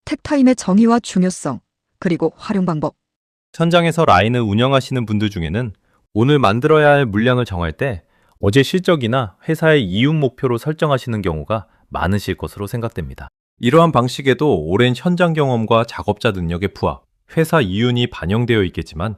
택타임의 정의와 중요성, 그리고 활용 방법. 현장에서 라인을 운영하시는 분들 중에는 오늘 만들어야 할 물량을 정할 때 어제 실적이나 회사의 이윤 목표로 설정하시는 경우가 많으실 것으로 생각됩니다. 이러한 방식에도 오랜 현장 경험과 작업자 능력의 부합, 회사 이윤이 반영되어 있겠지만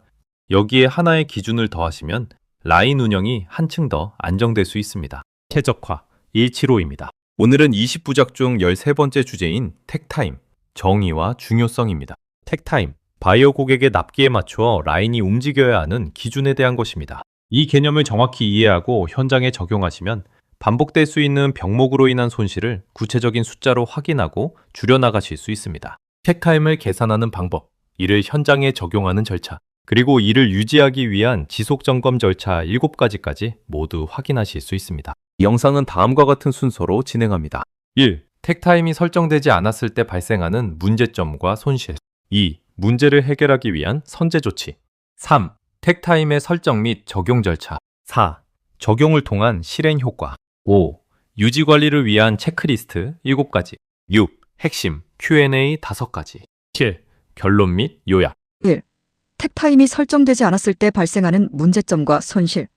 여기에 하나의 기준을 더하시면 라인 운영이 한층 더 안정될 수 있습니다. 최적화 175입니다. 오늘은 20부작 중 13번째 주제인 택타임, 정의와 중요성입니다. 택타임, 바이어 고객의 납기에 맞추어 라인이 움직여야 하는 기준에 대한 것입니다. 이 개념을 정확히 이해하고 현장에 적용하시면 반복될 수 있는 병목으로 인한 손실을 구체적인 숫자로 확인하고 줄여나가실 수 있습니다. 택타임을 계산하는 방법, 이를 현장에 적용하는 절차, 그리고 이를 유지하기 위한 지속점검 절차 7가지까지 모두 확인하실 수 있습니다. 이 영상은 다음과 같은 순서로 진행합니다. 1. 택타임이 설정되지 않았을 때 발생하는 문제점과 손실. 2. 문제를 해결하기 위한 선제 조치. 3. 택타임의 설정 및 적용 절차. 4. 적용을 통한 실행 효과. 5. 유지 관리를 위한 체크리스트 7가지. 6. 핵심 Q&A 5가지. 7. 결론 및 요약. 1. 택타임이 설정되지 않았을 때 발생하는 문제점과 손실.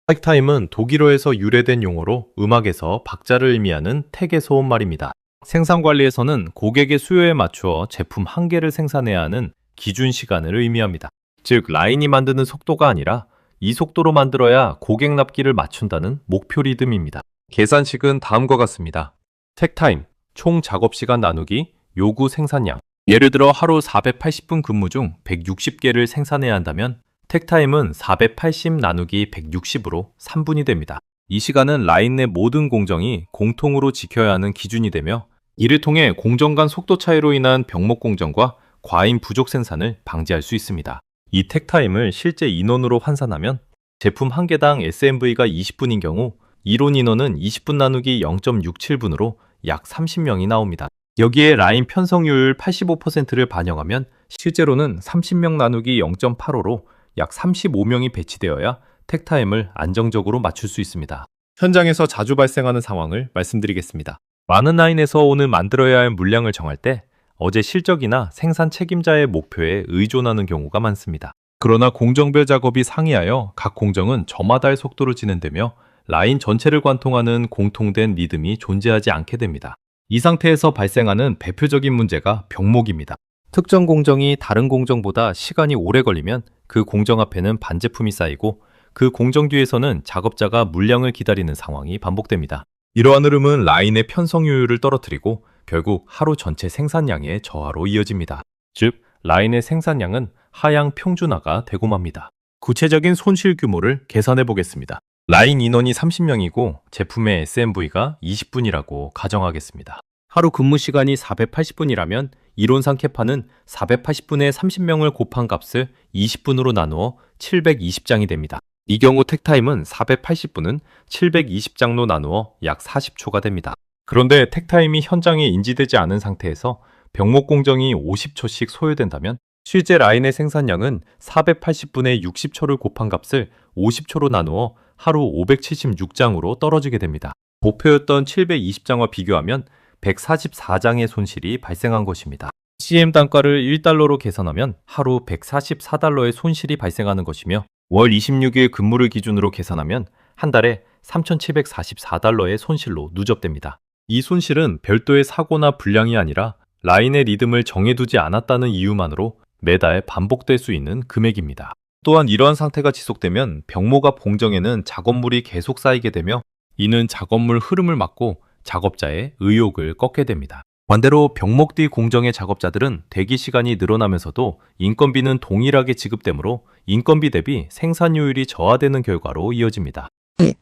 택타임은 독일어에서 유래된 용어로 음악에서 박자를 의미하는 택의 소음말입니다. 생산관리에서는 고객의 수요에 맞추어 제품 한 개를 생산해야 하는 기준 시간을 의미합니다. 즉, 라인이 만드는 속도가 아니라 이 속도로 만들어야 고객 납기를 맞춘다는 목표 리듬입니다. 계산식은 다음과 같습니다. 택타임, 총 작업시간 나누기 요구 생산량. 예를 들어 하루 480분 근무 중 160개를 생산해야 한다면 택타임은 480 나누기 160으로 3분이 됩니다. 이 시간은 라인 내 모든 공정이 공통으로 지켜야 하는 기준이 되며 이를 통해 공정 간 속도 차이로 인한 병목 공정과 과잉 부족 생산을 방지할 수 있습니다. 이 택타임을 실제 인원으로 환산하면 제품 한 개당 SMV가 20분인 경우 이론 인원은 20분 나누기 0.67분으로 약 30명이 나옵니다. 여기에 라인 편성률 85%를 반영하면 실제로는 30명 나누기 0.85로 약 35명이 배치되어야 택타임을 안정적으로 맞출 수 있습니다. 현장에서 자주 발생하는 상황을 말씀드리겠습니다. 많은 라인에서 오늘 만들어야 할 물량을 정할 때 어제 실적이나 생산 책임자의 목표에 의존하는 경우가 많습니다. 그러나 공정별 작업이 상이하여 각 공정은 저마다의 속도로 진행되며 라인 전체를 관통하는 공통된 리듬이 존재하지 않게 됩니다. 이 상태에서 발생하는 대표적인 문제가 병목입니다. 특정 공정이 다른 공정보다 시간이 오래 걸리면 그 공정 앞에는 반제품이 쌓이고 그 공정 뒤에서는 작업자가 물량을 기다리는 상황이 반복됩니다. 이러한 흐름은 라인의 편성효율을 떨어뜨리고 결국 하루 전체 생산량의 저하로 이어집니다. 즉, 라인의 생산량은 하향 평준화가 되고 맙니다. 구체적인 손실 규모를 계산해 보겠습니다. 라인 인원이 30명이고 제품의 SMV가 20분이라고 가정하겠습니다. 하루 근무 시간이 480분이라면 이론상 캐파는 480분의 30명을 곱한 값을 20분으로 나누어 720장이 됩니다. 이 경우 택타임은 480분은 720장로 나누어 약 40초가 됩니다. 그런데 택타임이 현장에 인지되지 않은 상태에서 병목 공정이 50초씩 소요된다면 실제 라인의 생산량은 480분의 60초를 곱한 값을 50초로 나누어 하루 576장으로 떨어지게 됩니다. 목표였던 720장과 비교하면 144장의 손실이 발생한 것입니다. CM 단가를 1달러로 계산하면 하루 144달러의 손실이 발생하는 것이며 월 26일 근무를 기준으로 계산하면 한 달에 3,744달러의 손실로 누적됩니다. 이 손실은 별도의 사고나 불량이 아니라 라인의 리듬을 정해두지 않았다는 이유만으로 매달 반복될 수 있는 금액입니다. 또한 이러한 상태가 지속되면 병목 앞 공정에는 작업물이 계속 쌓이게 되며 이는 작업물 흐름을 막고 작업자의 의욕을 꺾게 됩니다. 반대로 병목 뒤 공정의 작업자들은 대기 시간이 늘어나면서도 인건비는 동일하게 지급되므로 인건비 대비 생산효율이 저하되는 결과로 이어집니다. 2.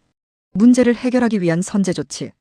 문제를 해결하기 위한 선제 조치.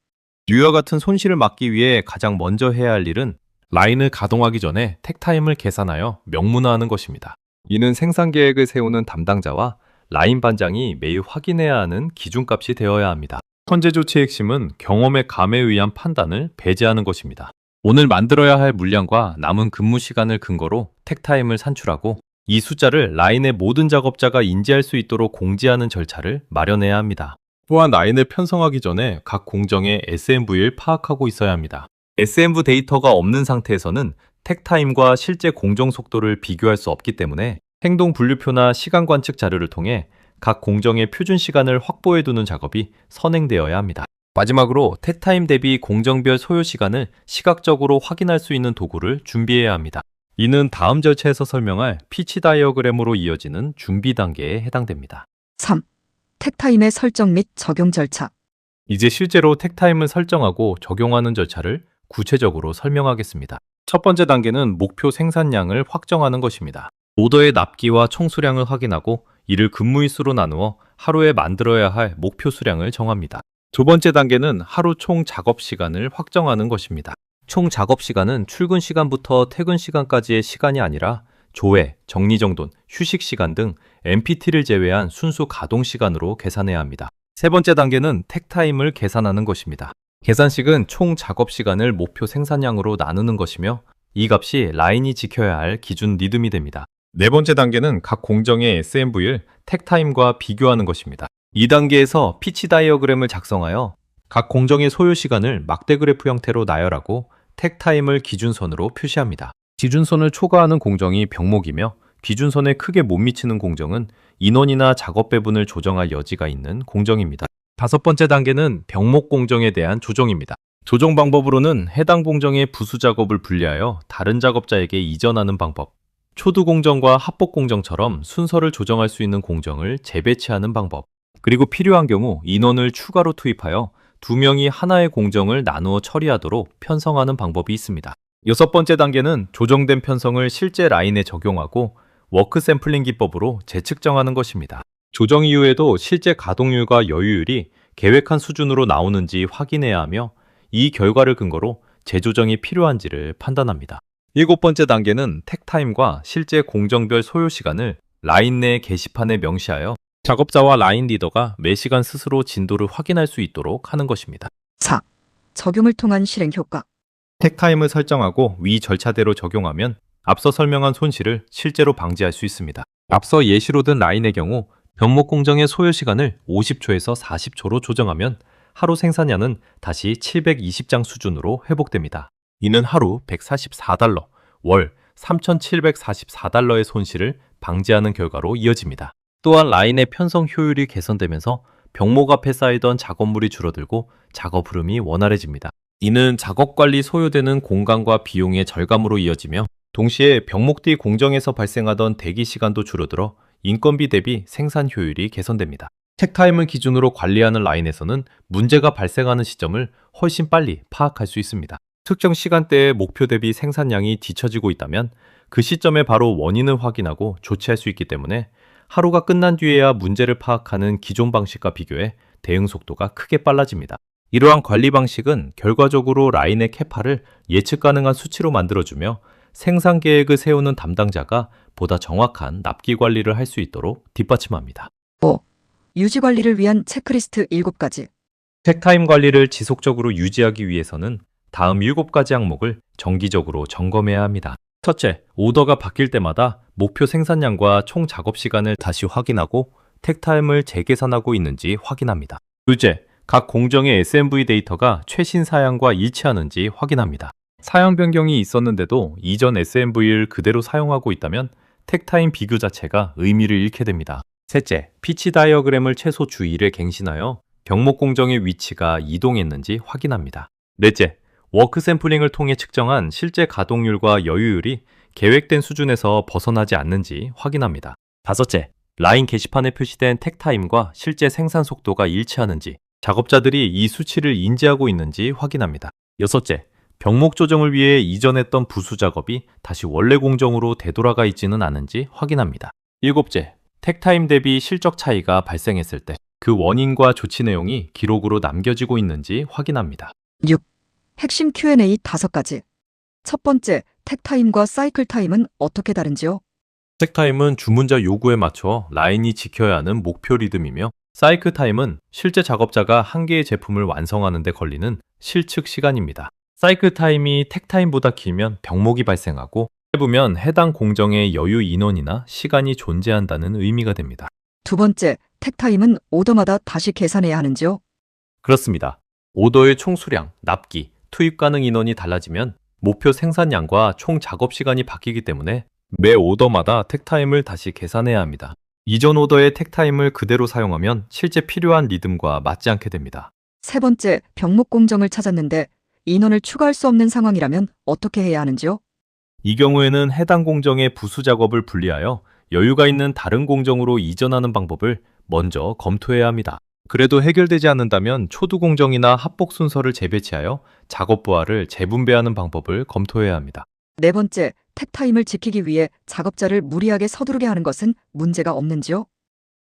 이와 같은 손실을 막기 위해 가장 먼저 해야 할 일은 라인을 가동하기 전에 택타임을 계산하여 명문화하는 것입니다. 이는 생산 계획을 세우는 담당자와 라인 반장이 매일 확인해야 하는 기준값이 되어야 합니다. 선제 조치의 핵심은 경험의 감에 의한 판단을 배제하는 것입니다. 오늘 만들어야 할 물량과 남은 근무 시간을 근거로 택타임을 산출하고 이 숫자를 라인의 모든 작업자가 인지할 수 있도록 공지하는 절차를 마련해야 합니다. 또한 라인을 편성하기 전에 각 공정의 SMV를 파악하고 있어야 합니다. SMV 데이터가 없는 상태에서는 택타임과 실제 공정 속도를 비교할 수 없기 때문에 행동 분류표나 시간 관측 자료를 통해 각 공정의 표준 시간을 확보해 두는 작업이 선행되어야 합니다. 마지막으로 택타임 대비 공정별 소요 시간을 시각적으로 확인할 수 있는 도구를 준비해야 합니다. 이는 다음 절차에서 설명할 피치 다이어그램으로 이어지는 준비 단계에 해당됩니다. 3. 택타임의 설정 및 적용 절차. 이제 실제로 택타임을 설정하고 적용하는 절차를 구체적으로 설명하겠습니다. 첫 번째 단계는 목표 생산량을 확정하는 것입니다. 오더의 납기와 총수량을 확인하고 이를 근무일수로 나누어 하루에 만들어야 할 목표 수량을 정합니다. 두 번째 단계는 하루 총 작업 시간을 확정하는 것입니다. 총 작업 시간은 출근 시간부터 퇴근 시간까지의 시간이 아니라 조회, 정리정돈, 휴식 시간 등 MPT를 제외한 순수 가동 시간으로 계산해야 합니다. 세 번째 단계는 택타임을 계산하는 것입니다. 계산식은 총 작업 시간을 목표 생산량으로 나누는 것이며 이 값이 라인이 지켜야 할 기준 리듬이 됩니다. 네 번째 단계는 각 공정의 SMV를 택타임과 비교하는 것입니다. 이 단계에서 피치 다이어그램을 작성하여 각 공정의 소요 시간을 막대 그래프 형태로 나열하고 택타임을 기준선으로 표시합니다. 기준선을 초과하는 공정이 병목이며 기준선에 크게 못 미치는 공정은 인원이나 작업 배분을 조정할 여지가 있는 공정입니다. 다섯 번째 단계는 병목 공정에 대한 조정입니다. 조정 방법으로는 해당 공정의 부수 작업을 분리하여 다른 작업자에게 이전하는 방법, 초두 공정과 합복 공정처럼 순서를 조정할 수 있는 공정을 재배치하는 방법, 그리고 필요한 경우 인원을 추가로 투입하여 두 명이 하나의 공정을 나누어 처리하도록 편성하는 방법이 있습니다. 여섯 번째 단계는 조정된 편성을 실제 라인에 적용하고 워크 샘플링 기법으로 재측정하는 것입니다. 조정 이후에도 실제 가동률과 여유율이 계획한 수준으로 나오는지 확인해야 하며 이 결과를 근거로 재조정이 필요한지를 판단합니다. 일곱 번째 단계는 택타임과 실제 공정별 소요 시간을 라인 내 게시판에 명시하여 작업자와 라인 리더가 매 시간 스스로 진도를 확인할 수 있도록 하는 것입니다. 4. 적용을 통한 실행 효과. 택타임을 설정하고 위 절차대로 적용하면 앞서 설명한 손실을 실제로 방지할 수 있습니다. 앞서 예시로 든 라인의 경우 병목 공정의 소요 시간을 50초에서 40초로 조정하면 하루 생산량은 다시 720장 수준으로 회복됩니다. 이는 하루 144달러, 월 3,744달러의 손실을 방지하는 결과로 이어집니다. 또한 라인의 편성 효율이 개선되면서 병목 앞에 쌓이던 작업물이 줄어들고 작업 흐름이 원활해집니다. 이는 작업 관리 소요되는 공간과 비용의 절감으로 이어지며 동시에 병목 뒤 공정에서 발생하던 대기 시간도 줄어들어 인건비 대비 생산 효율이 개선됩니다. 택타임을 기준으로 관리하는 라인에서는 문제가 발생하는 시점을 훨씬 빨리 파악할 수 있습니다. 특정 시간대에 목표 대비 생산량이 뒤처지고 있다면 그 시점에 바로 원인을 확인하고 조치할 수 있기 때문에 하루가 끝난 뒤에야 문제를 파악하는 기존 방식과 비교해 대응 속도가 크게 빨라집니다. 이러한 관리 방식은 결과적으로 라인의 캐파를 예측 가능한 수치로 만들어주며 생산 계획을 세우는 담당자가 보다 정확한 납기 관리를 할 수 있도록 뒷받침합니다. 5. 유지 관리를 위한 체크리스트 7가지. 택타임 관리를 지속적으로 유지하기 위해서는 다음 7가지 항목을 정기적으로 점검해야 합니다. 첫째, 오더가 바뀔 때마다 목표 생산량과 총 작업 시간을 다시 확인하고 택타임을 재계산하고 있는지 확인합니다. 둘째, 각 공정의 SMV 데이터가 최신 사양과 일치하는지 확인합니다. 사양 변경이 있었는데도 이전 SMV를 그대로 사용하고 있다면 택타임 비교 자체가 의미를 잃게 됩니다. 셋째, 피치 다이어그램을 최소 주 1회 갱신하여 병목 공정의 위치가 이동했는지 확인합니다. 넷째, 워크 샘플링을 통해 측정한 실제 가동률과 여유율이 계획된 수준에서 벗어나지 않는지 확인합니다. 다섯째, 라인 게시판에 표시된 택타임과 실제 생산 속도가 일치하는지, 작업자들이 이 수치를 인지하고 있는지 확인합니다. 여섯째, 병목 조정을 위해 이전했던 부수 작업이 다시 원래 공정으로 되돌아가 있지는 않은지 확인합니다. 일곱째, 택타임 대비 실적 차이가 발생했을 때 그 원인과 조치 내용이 기록으로 남겨지고 있는지 확인합니다. 6. 핵심 Q&A 5가지. 첫 번째, 택타임과 사이클 타임은 어떻게 다른지요? 택타임은 주문자 요구에 맞춰 라인이 지켜야 하는 목표 리듬이며 사이클 타임은 실제 작업자가 한 개의 제품을 완성하는 데 걸리는 실측 시간입니다. 사이클 타임이 택타임보다 길면 병목이 발생하고 짧으면 해당 공정의 여유 인원이나 시간이 존재한다는 의미가 됩니다. 두 번째, 택타임은 오더마다 다시 계산해야 하는지요? 그렇습니다. 오더의 총 수량, 납기, 투입 가능 인원이 달라지면 목표 생산량과 총 작업 시간이 바뀌기 때문에 매 오더마다 택타임을 다시 계산해야 합니다. 이전 오더의 택타임을 그대로 사용하면 실제 필요한 리듬과 맞지 않게 됩니다. 세 번째, 병목 공정을 찾았는데 인원을 추가할 수 없는 상황이라면 어떻게 해야 하는지요? 이 경우에는 해당 공정의 부수 작업을 분리하여 여유가 있는 다른 공정으로 이전하는 방법을 먼저 검토해야 합니다. 그래도 해결되지 않는다면 초두 공정이나 합복 순서를 재배치하여 작업 부하를 재분배하는 방법을 검토해야 합니다. 네 번째, 택타임을 지키기 위해 작업자를 무리하게 서두르게 하는 것은 문제가 없는지요?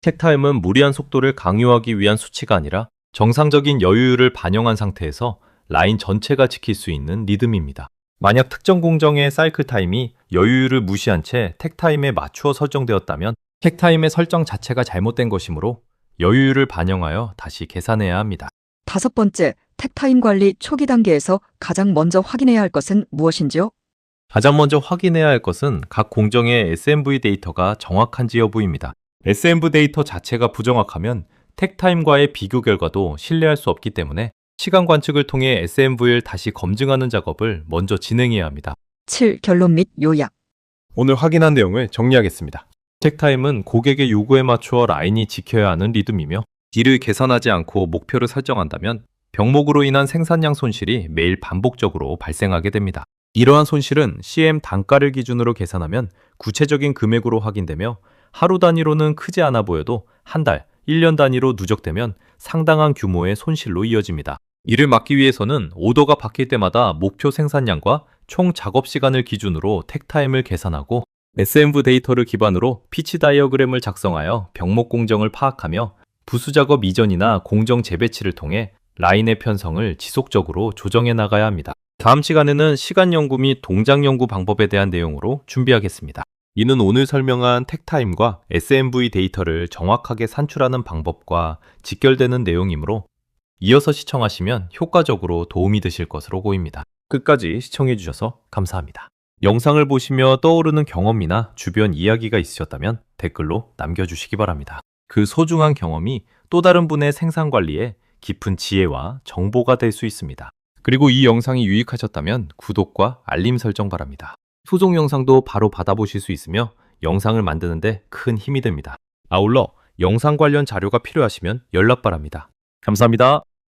택타임은 무리한 속도를 강요하기 위한 수치가 아니라 정상적인 여유를 반영한 상태에서 라인 전체가 지킬 수 있는 리듬입니다. 만약 특정 공정의 사이클 타임이 여유를 무시한 채 택타임에 맞추어 설정되었다면 택타임의 설정 자체가 잘못된 것이므로 여유를 반영하여 다시 계산해야 합니다. 다섯 번째, 택타임 관리 초기 단계에서 가장 먼저 확인해야 할 것은 무엇인지요? 가장 먼저 확인해야 할 것은 각 공정의 SMV 데이터가 정확한지 여부입니다. SMV 데이터 자체가 부정확하면 택타임과의 비교 결과도 신뢰할 수 없기 때문에 시간 관측을 통해 SMV를 다시 검증하는 작업을 먼저 진행해야 합니다. 7. 결론 및 요약. 오늘 확인한 내용을 정리하겠습니다. 택타임은 고객의 요구에 맞추어 라인이 지켜야 하는 리듬이며 딜을 계산하지 않고 목표를 설정한다면 병목으로 인한 생산량 손실이 매일 반복적으로 발생하게 됩니다. 이러한 손실은 CM 단가를 기준으로 계산하면 구체적인 금액으로 확인되며 하루 단위로는 크지 않아 보여도 한 달, 1년 단위로 누적되면 상당한 규모의 손실로 이어집니다. 이를 막기 위해서는 오더가 바뀔 때마다 목표 생산량과 총 작업 시간을 기준으로 택타임을 계산하고 SMV 데이터를 기반으로 피치 다이어그램을 작성하여 병목 공정을 파악하며 부수 작업 이전이나 공정 재배치를 통해 라인의 편성을 지속적으로 조정해 나가야 합니다. 다음 시간에는 시간 연구 및 동작 연구 방법에 대한 내용으로 준비하겠습니다. 이는 오늘 설명한 택타임과 SMV 데이터를 정확하게 산출하는 방법과 직결되는 내용이므로 이어서 시청하시면 효과적으로 도움이 되실 것으로 보입니다. 끝까지 시청해 주셔서 감사합니다. 영상을 보시며 떠오르는 경험이나 주변 이야기가 있으셨다면 댓글로 남겨주시기 바랍니다. 그 소중한 경험이 또 다른 분의 생산 관리에 깊은 지혜와 정보가 될 수 있습니다. 그리고 이 영상이 유익하셨다면 구독과 알림 설정 바랍니다. 소송 영상도 바로 받아보실 수 있으며 영상을 만드는데 큰 힘이 됩니다. 아울러 영상 관련 자료가 필요하시면 연락 바랍니다. 감사합니다.